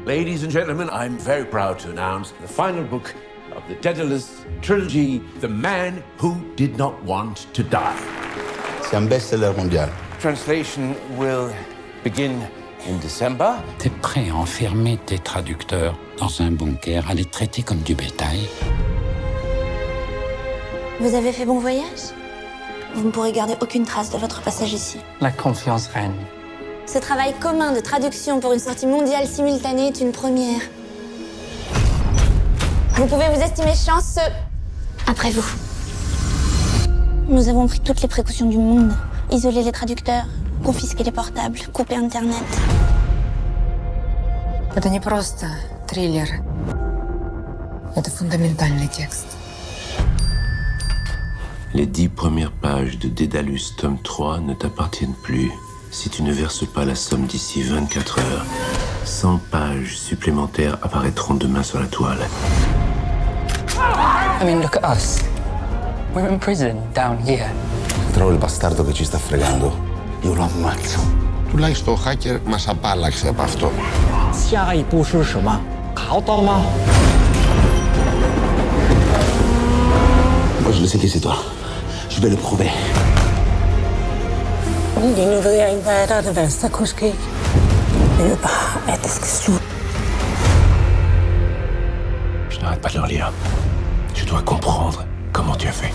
Ladies and gentlemen, I'm very proud to announce the final book of the Daedalus trilogy, The Man Who Did Not Want to Die. C'est un best-seller mondial. Translation will begin in December. T'es prêt à enfermer tes traducteurs dans un bunker, à les traiter comme du bétail? Vous avez fait bon voyage? Vous ne pourrez garder aucune trace de votre passage ici. La confiance règne. Ce travail commun de traduction pour une sortie mondiale simultanée est une première. Vous pouvez vous estimer chanceux. Après vous. Nous avons pris toutes les précautions du monde. Isoler les traducteurs, confisquer les portables, couper Internet. Это не просто триллер. Это фундаментальный текст. Les 10 premières pages de Daedalus tome 3 ne t'appartiennent plus. Si tu ne verses pas la somme d'ici 24 heures, 100 pages supplémentaires apparaîtront demain sur la toile. I mean, look at us. We're in prison down here. Trovo il bastardo che ci sta fregando. Io lo ammazzo. Τουλάχιστον ο hacker μας απάλλαξε από αυτό. 下一步是什么？考到吗？ Moi, je le sais qui c'est toi. Je vais le prouver. Nu ved jeg ikke, hvad der er det værste, der kunne ske. Jeg ved bare, at det skal slutte. Je n'arrête pas de le relire. Je dois comprendre comment tu as fait.